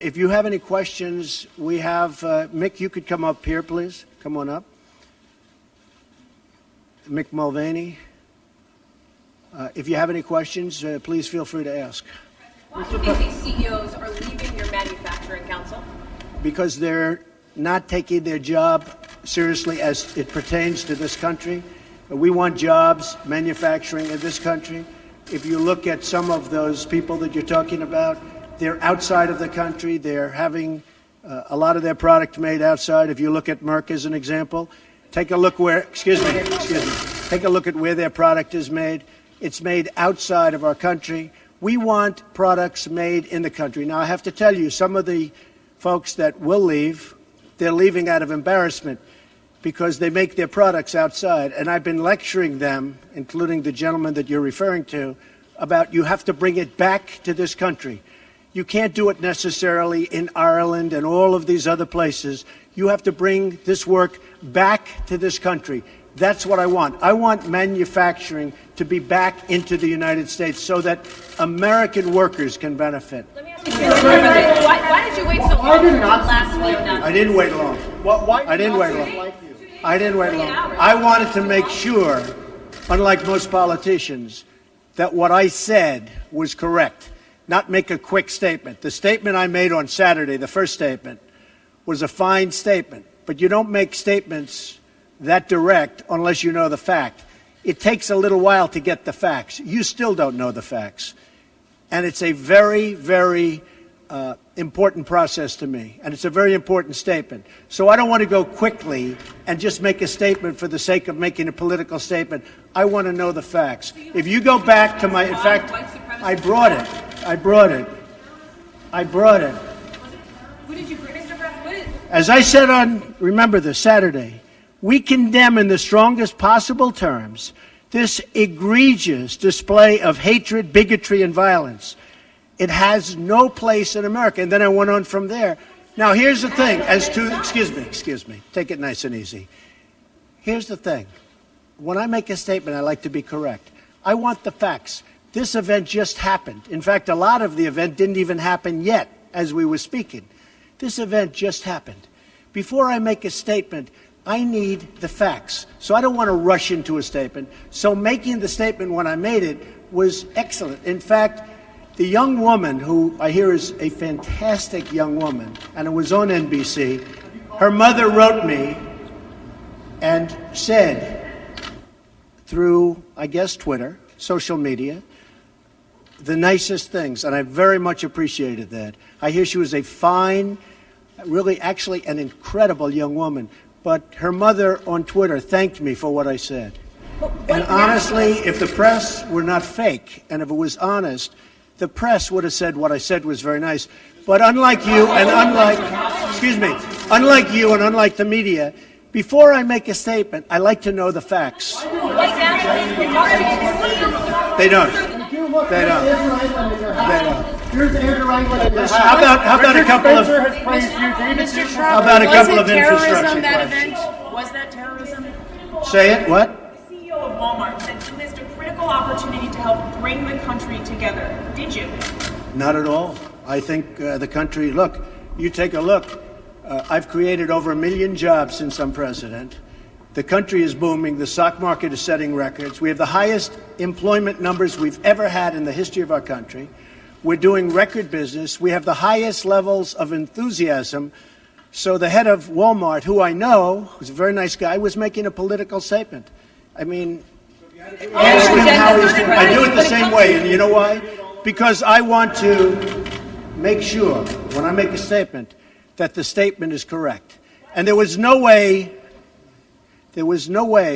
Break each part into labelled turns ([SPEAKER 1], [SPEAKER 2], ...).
[SPEAKER 1] If you have any questions, we have, Mick, you could come up here, please. Come on up. Mick Mulvaney. If you have any questions, please feel free to ask.
[SPEAKER 2] Why do you think these CEOs are leaving your manufacturing council?
[SPEAKER 1] Because they're not taking their job seriously as it pertains to this country. We want jobs, manufacturing in this country. If you look at some of those people that you're talking about, they're outside of the country. They're having a lot of their product made outside. If you look at Merck as an example, take a look where, take a look at where their product is made. It's made outside of our country. We want products made in the country. Now, I have to tell you, some of the folks that will leave, they're leaving out of embarrassment because they make their products outside. And I've been lecturing them, including the gentleman that you're referring to, about you have to bring it back to this country. You can't do it necessarily in Ireland and all of these other places. You have to bring this work back to this country. That's what I want. I want manufacturing to be back into the United States so that American workers can benefit.
[SPEAKER 2] Let me ask you, why did you wait so long until last week?
[SPEAKER 1] I didn't wait long. I didn't wait long. I didn't wait long. I wanted to make sure, unlike most politicians, that what I said was correct. Not make a quick statement. The statement I made on Saturday, the first statement, was a fine statement. But you don't make statements that direct unless you know the fact. It takes a little while to get the facts. You still don't know the facts. And it's a very, very important process to me. And it's a very important statement. So I don't want to go quickly and just make a statement for the sake of making a political statement. I want to know the facts. If you go back to my, in fact, I brought it.
[SPEAKER 2] Who did you bring, Mr. President?
[SPEAKER 1] As I said on, remember this, Saturday, we condemn in the strongest possible terms this egregious display of hatred, bigotry, and violence. It has no place in America. And then I went on from there. Now, here's the thing. Excuse me. Take it nice and easy. Here's the thing. When I make a statement, I like to be correct. I want the facts. This event just happened. In fact, a lot of the event didn't even happen yet as we were speaking. This event just happened. Before I make a statement, I need the facts. So I don't want to rush into a statement. So making the statement when I made it was excellent. In fact, the young woman, who I hear is a fantastic young woman, and it was on NBC, her mother wrote me and said through, I guess, Twitter, social media, the nicest things, and I very much appreciated that. I hear she was a fine, really actually an incredible young woman, but her mother on Twitter thanked me for what I said. And honestly, if the press were not fake, and if it was honest, the press would have said what I said was very nice. But unlike you and unlike the media, before I make a statement, I like to know the facts. They don't. How about a couple of infrastructure questions?
[SPEAKER 3] Was that terrorism?
[SPEAKER 1] Say it. What?
[SPEAKER 3] The CEO of Walmart said you missed a critical opportunity to help bring the country together. Did you?
[SPEAKER 1] Not at all. I think the country. Look, you take a look. I've created over 1 million jobs since I'm president. The country is booming. The stock market is setting records. We have the highest employment numbers we've ever had in the history of our country. We're doing record business. We have the highest levels of enthusiasm. So the head of Walmart, who I know, who's a very nice guy, was making a political statement. I mean, ask him how he's doing. I do it the same way. And you know why? Because I want to make sure, when I make a statement, that the statement is correct. And there was no way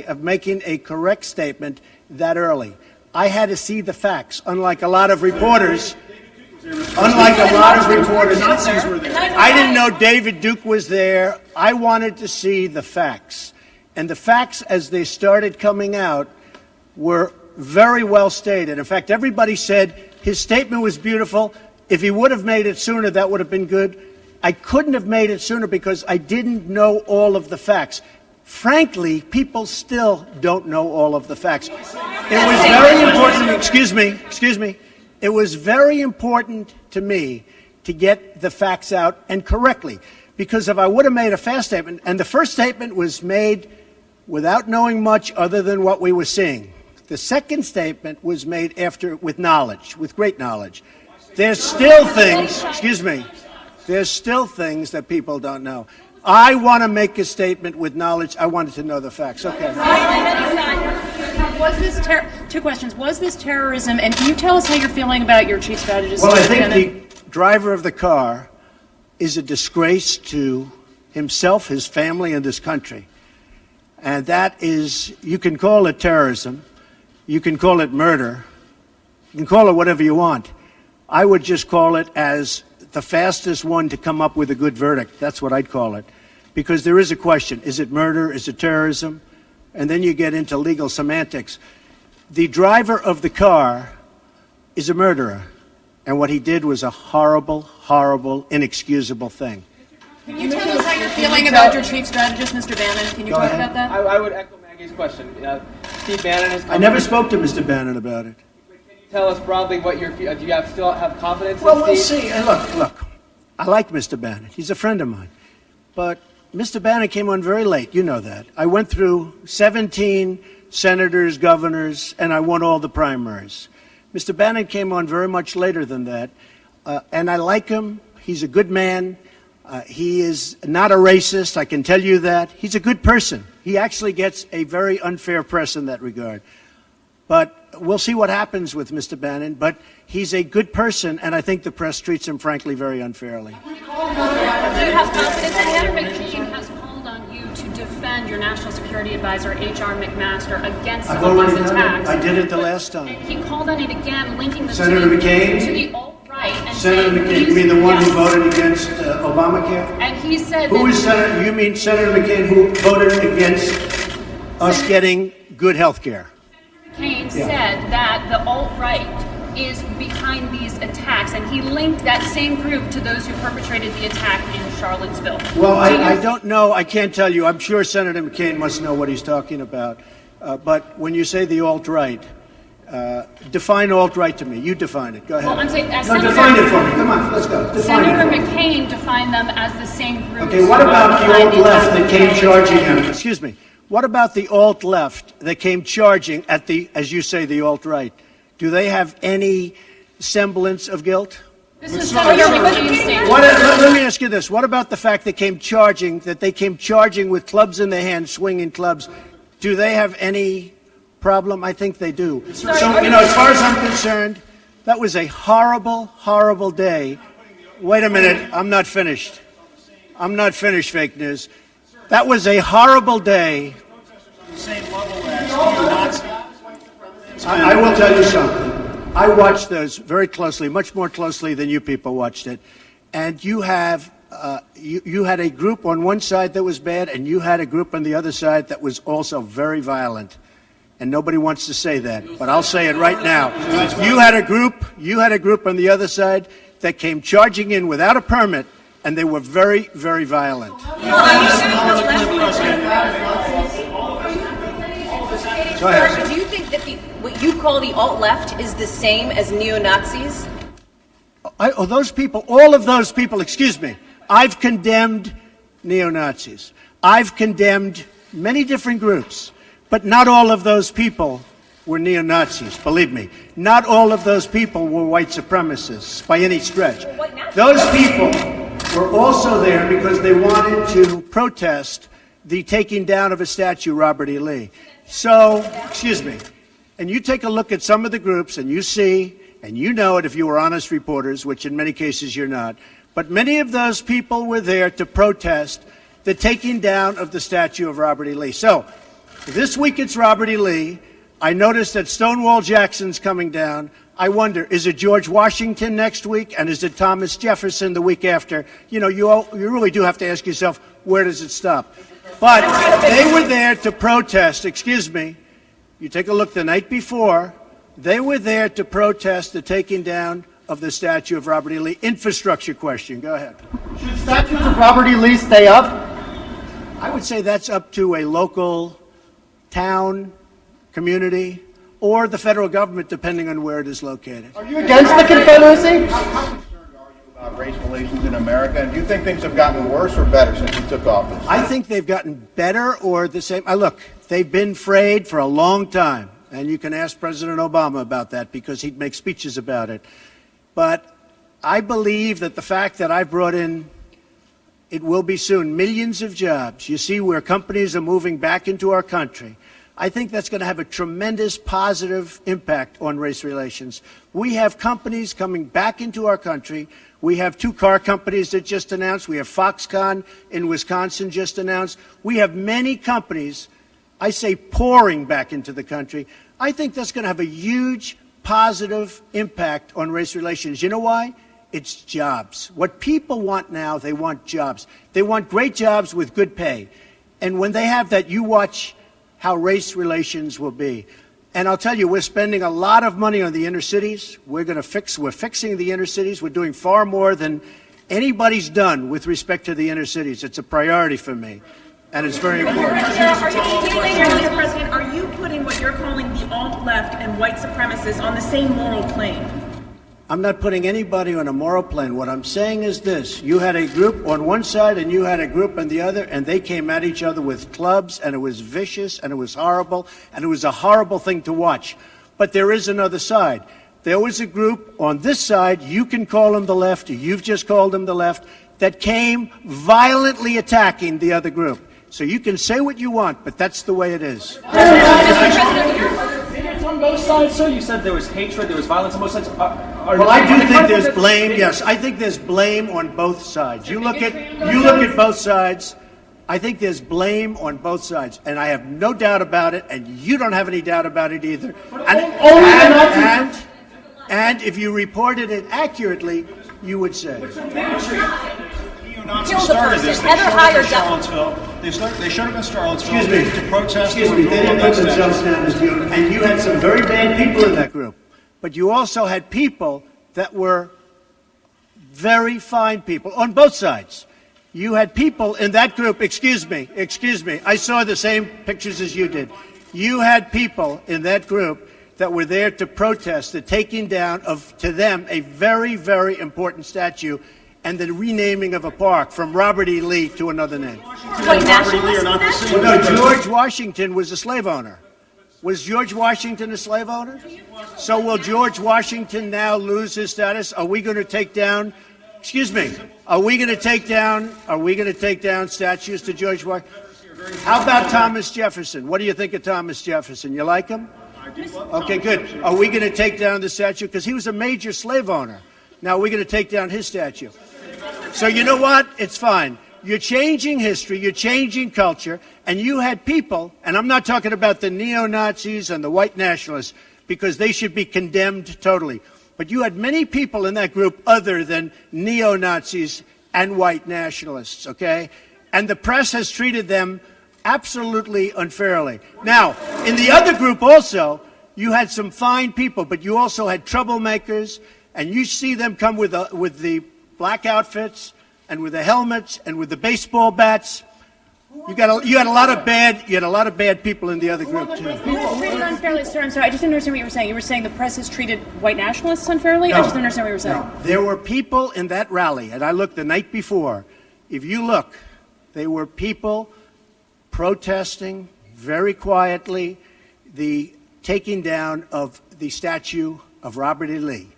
[SPEAKER 1] of making a correct statement that early. I had to see the facts, unlike a lot of reporters. I didn't know David Duke was there. I wanted to see the facts. And the facts, as they started coming out, were very well stated. In fact, everybody said his statement was beautiful. If he would have made it sooner, that would have been good. I couldn't have made it sooner because I didn't know all of the facts. Frankly, people still don't know all of the facts. It was very important, excuse me. It was very important to me to to get the facts out and correctly. Because if I would have made a fast statement, and the first statement was made without knowing much other than what we were seeing. The second statement was made after with knowledge, with great knowledge. There's still things, there's still things that people don't know. I want to make a statement with knowledge. I wanted to know the facts. Okay.
[SPEAKER 4] Was this two questions. Was this terrorism? And can you tell us how you're feeling about your chief strategist?
[SPEAKER 1] Well, I think the driver of the car is a disgrace to himself, his family, and this country. And that is, you can call it terrorism. You can call it murder. You can call it whatever you want. I would just call it as the fastest one to come up with a good verdict. That's what I'd call it. Because there is a question. Is it murder? Is it terrorism? And then you get into legal semantics. The driver of the car is a murderer. And what he did was a horrible, horrible, inexcusable thing.
[SPEAKER 4] Can you tell us how you're feeling about your chief strategist, Mr. Bannon? Can you talk about that?
[SPEAKER 5] I would echo Maggie's question. Steve Bannon has come.
[SPEAKER 1] I never spoke to Mr. Bannon about it.
[SPEAKER 5] Can you tell us broadly what your do you still have confidence
[SPEAKER 1] Well,
[SPEAKER 5] in
[SPEAKER 1] we'll
[SPEAKER 5] Steve?
[SPEAKER 1] see. And look, I like Mr. Bannon. He's a friend of mine. But Mr. Bannon came on very late. You know that. I went through 17 senators, governors, and I won all the primaries. Mr. Bannon came on very much later than that. And I like him. He's a good man. He is not a racist. I can tell you that. He's a good person. He actually gets a very unfair press in that regard. But we'll see what happens with Mr. Bannon. But he's a good person, and I think the press treats him, frankly, very unfairly.
[SPEAKER 2] Do you have confidence in him? Senator McCain has called on you to defend your National Security Advisor, H.R. McMaster, against
[SPEAKER 1] I've
[SPEAKER 2] some of
[SPEAKER 1] already
[SPEAKER 2] these
[SPEAKER 1] done it.
[SPEAKER 2] attacks.
[SPEAKER 1] I did it the last time.
[SPEAKER 2] And he called on it again, linking the
[SPEAKER 1] Senator
[SPEAKER 2] to
[SPEAKER 1] McCain?
[SPEAKER 2] the alt-right. And
[SPEAKER 1] Senator
[SPEAKER 2] saying
[SPEAKER 1] McCain, you
[SPEAKER 2] he's-
[SPEAKER 1] mean the one who
[SPEAKER 2] yes.
[SPEAKER 1] voted against Obamacare?
[SPEAKER 2] And he said
[SPEAKER 1] Who
[SPEAKER 2] that
[SPEAKER 1] is Senator? You mean Senator McCain who voted against us getting good health care?
[SPEAKER 2] McCain said that the alt-right is behind these attacks, and he linked that same group to those who perpetrated the attack in Charlottesville.
[SPEAKER 1] Well, I don't know. I can't tell you. I'm sure Senator McCain must know what he's talking about. But when you say the alt-right, define alt-right to me. You define it. Go ahead.
[SPEAKER 2] Well, I'm saying, as
[SPEAKER 1] No, define it for me. Come on, let's go. Define
[SPEAKER 2] Senator
[SPEAKER 1] it for me.
[SPEAKER 2] McCain defined them as the same group.
[SPEAKER 1] Okay, what about the alt-left that came charging at him? Excuse me. What about the alt-left that came charging at the, as you say, the alt-right? Do they have any semblance of guilt?
[SPEAKER 2] This is Senator McCain's statement.
[SPEAKER 1] Let me ask you this. What about the fact that they came charging with clubs in their hands, swinging clubs? Do they have any problem? I think they do. So, as far as I'm concerned, that was a horrible, horrible day. Wait a minute. I'm not finished. I'm not finished, fake news. That was a horrible day. I will tell you something. I watched those very closely, much more closely than you people watched it. And you have you had a group on one side that was bad, and you had a group on the other side that was also very violent. And nobody wants to say that, but I'll say it right now. You had a group on the other side that came charging in without a permit, and they were very, very violent. Go ahead.
[SPEAKER 6] Do you think that what you call the alt-left is the same as neo-Nazis?
[SPEAKER 1] All of those people, excuse me, I've condemned neo-Nazis. I've condemned many different groups, but not all of those people were neo-Nazis, believe me. Not all of those people were white supremacists by any stretch. Those people were also there because they wanted to protest the taking down of a statue, Robert E. Lee. So, excuse me, and you take a look at some of the groups and you see, and you know it if you were honest reporters, which in many cases you're not, but many of those people were there to protest the taking down of the statue of Robert E. Lee. So, this week it's Robert E. Lee. I noticed that Stonewall Jackson's coming down. I wonder, is it George Washington next week, and is it Thomas Jefferson the week after? You really do have to ask yourself, where does it stop? But they were there to protest, excuse me, you take a look the night before, they were there to protest the taking down of the statue of Robert E. Lee. Infrastructure question, go ahead.
[SPEAKER 7] Should statues of Robert E. Lee stay up?
[SPEAKER 1] I would say that's up to a local town, community, or the federal government, depending on where it is located.
[SPEAKER 7] Are you against the Confederacy?
[SPEAKER 8] How concerned are you about racial relations in America? And do you think things have gotten worse or better since you took office?
[SPEAKER 1] I think they've gotten better or the same. Look, they've been frayed for a long time, and you can ask President Obama about that because he'd make speeches about it. But I believe that the fact that I brought in, it will be soon, millions of jobs. You see where companies are moving back into our country. I think that's going to have a tremendous positive impact on race relations. We have companies coming back into our country. We have 2 car companies that just announced. We have Foxconn in Wisconsin just announced. We have many companies, I say, pouring back into the country. I think that's going to have a huge positive impact on race relations. You know why? It's jobs. What people want now, they want jobs. They want great jobs with good pay. And when they have that, you watch how race relations will be. And I'll tell you, we're spending a lot of money on the inner cities. We're fixing the inner cities. We're doing far more than anybody's done with respect to the inner cities. It's a priority for me, and it's very important.
[SPEAKER 3] Mr. President, are you putting what you're calling the alt-left and white supremacists on the same moral plane?
[SPEAKER 1] I'm not putting anybody on a moral plane. What I'm saying is this. You had a group on one side and you had a group on the other, and they came at each other with clubs, and it was vicious, and it was horrible, and it was a horrible thing to watch. But there is another side. There was a group on this side, you can call them the left, you've just called them the left, that came violently attacking the other group. So you can say what you want, but that's the way it is.
[SPEAKER 9] On both sides, sir? You said there was hatred, there was violence on both sides.
[SPEAKER 1] Well, I do think there's blame. Yes, I think there's blame on both sides. You look at both sides. I think there's blame on both sides, and I have no doubt about it, and you don't have any doubt about it either. And if you reported it accurately, you would say.
[SPEAKER 6] Kill the person. Heather hired
[SPEAKER 10] Charlottesville. They showed up in Charlottesville
[SPEAKER 1] Excuse me.
[SPEAKER 10] to protest.
[SPEAKER 1] Excuse me. They didn't put themselves down as you, and you had some very bad people in that group. But you also had people that were very fine people on both sides. You had people in that group. Excuse me. I saw the same pictures as you did. You had people in that group that were there to protest the taking down of, to them, a very, very important statue and the renaming of a park from Robert E. Lee to another name.
[SPEAKER 10] Robert E. Lee are not the same.
[SPEAKER 1] Well, no, George Washington was a slave owner. Was George Washington a slave owner? So will George Washington now lose his status? Are we going to take down, excuse me, are we going to take down statues to George Washington? How about Thomas Jefferson? What do you think of Thomas Jefferson? You like him? Okay, good. Are we going to take down the statue? Because he was a major slave owner. Now we're going to take down his statue. So you know what? It's fine. You're changing history, you're changing culture, and you had people, and I'm not talking about the neo-Nazis and the white nationalists, because they should be condemned totally. But you had many people in that group other than neo-Nazis and white nationalists, okay? And the press has treated them absolutely unfairly. Now, in the other group also, you had some fine people, but you also had troublemakers, and you see them come with the black outfits and with the helmets and with the baseball bats. You had a lot of bad people in the other group too.
[SPEAKER 4] Treated unfairly, sir. I'm sorry, I just didn't understand what you were saying. You were saying the press has treated white nationalists unfairly?
[SPEAKER 1] No,
[SPEAKER 4] I just didn't understand what you were saying.
[SPEAKER 1] No. There were people in that rally, and I looked the night before. If you look, there were people protesting very quietly the taking down of the statue of Robert E. Lee.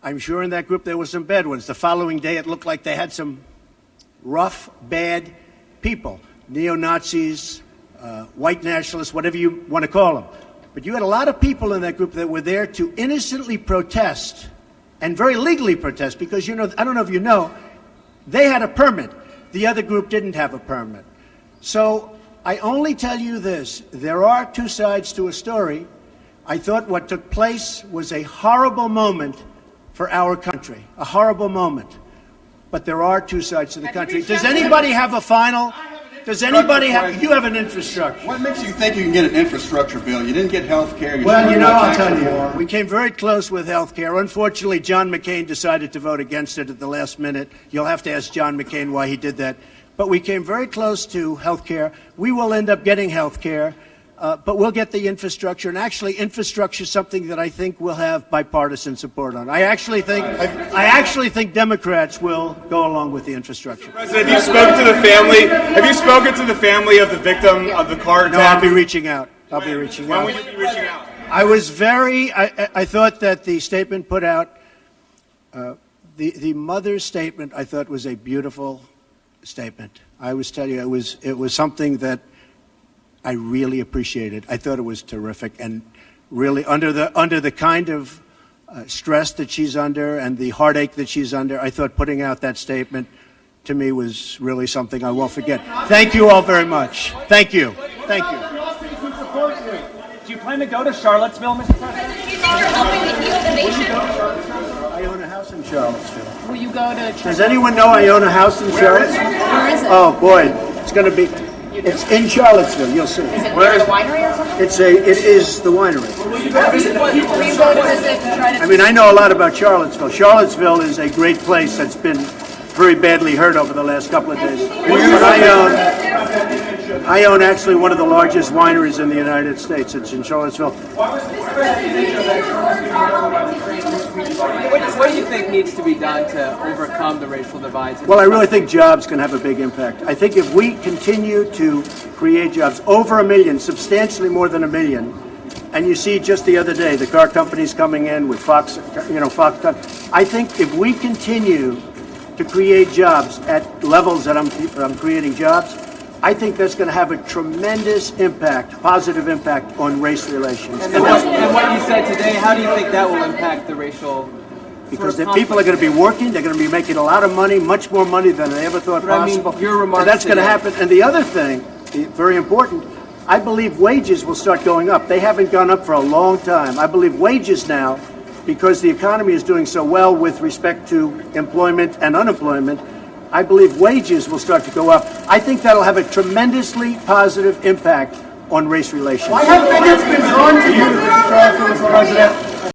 [SPEAKER 1] I'm sure in that group there were some bad ones. The following day it looked like they had some rough, bad people, neo-Nazis, white nationalists, whatever you want to call them. But you had a lot of people in that group that were there to innocently protest and very legally protest because, you know, I don't know if you know, they had a permit. The other group didn't have a permit. So I only tell you this. There are two sides to a story. I thought what took place was a horrible moment for our country, a horrible moment. But there are two sides to the country. Does anybody have a final? Does anybody have? You have an infrastructure.
[SPEAKER 8] What makes you think you can get an infrastructure bill? You didn't get health care.
[SPEAKER 1] Well, you know, I'll tell you, we came very close with health care. Unfortunately, John McCain decided to vote against it at the last minute. You'll have to ask John McCain why he did that. But we came very close to health care. We will end up getting health care. But we'll get the infrastructure, and actually, infrastructure is something that I think will have bipartisan support on. I actually think Democrats will go along with the infrastructure.
[SPEAKER 11] President, have you spoken to the family? Have you spoken to the family of the victim of the car attack?
[SPEAKER 1] No, I'll be reaching out.
[SPEAKER 11] When will you be reaching out?
[SPEAKER 1] I was I thought that the statement put out, the mother's statement, I thought was a beautiful statement. I was telling you, it was something that I really appreciated. I thought it was terrific, and really under the kind of stress that she's under and the heartache that she's under, I thought putting out that statement to me was really something I won't forget. Thank you all very much. Thank you. Thank you.
[SPEAKER 9] Do you plan to go to Charlottesville, Mr. President?
[SPEAKER 2] Do you think you're helping to heal the nation?
[SPEAKER 1] I own a house in Charlottesville.
[SPEAKER 4] Will you go to?
[SPEAKER 1] Does anyone know I own a house in Charlottesville?
[SPEAKER 4] Where is it?
[SPEAKER 1] Oh boy, it's going to be. It's in Charlottesville. You'll see.
[SPEAKER 4] Is it near the winery or something?
[SPEAKER 1] It is the winery.
[SPEAKER 4] Will you go to visit to try to?
[SPEAKER 1] I mean, I know a lot about Charlottesville. Charlottesville is a great place that's been very badly hurt over the last couple of days. But I own actually one of the largest wineries in the United States. It's in Charlottesville.
[SPEAKER 5] What do you think needs to be done to overcome the racial divides?
[SPEAKER 1] Well, I really think jobs can have a big impact. I think if we continue to create jobs, over 1 million, substantially more than 1 million, and you see just the other day, the car companies coming in with Fox. I think if we continue to create jobs at levels that I'm creating jobs, I think that's going to have a tremendous impact, positive impact on race relations.
[SPEAKER 5] And what you said today, how do you think that will impact the racial?
[SPEAKER 1] Because the people are going to be working, they're going to be making a lot of money, much more money than they ever thought possible.
[SPEAKER 5] I mean, your remarks
[SPEAKER 1] and that's going to
[SPEAKER 5] today.
[SPEAKER 1] happen. And the other thing, very important, I believe wages will start going up. They haven't gone up for a long time. I believe wages now, because the economy is doing so well with respect to employment and unemployment, I believe wages will start to go up. I think that'll have a tremendously positive impact on race relations.
[SPEAKER 7] Why have bigots been drawn to you, Mr. President?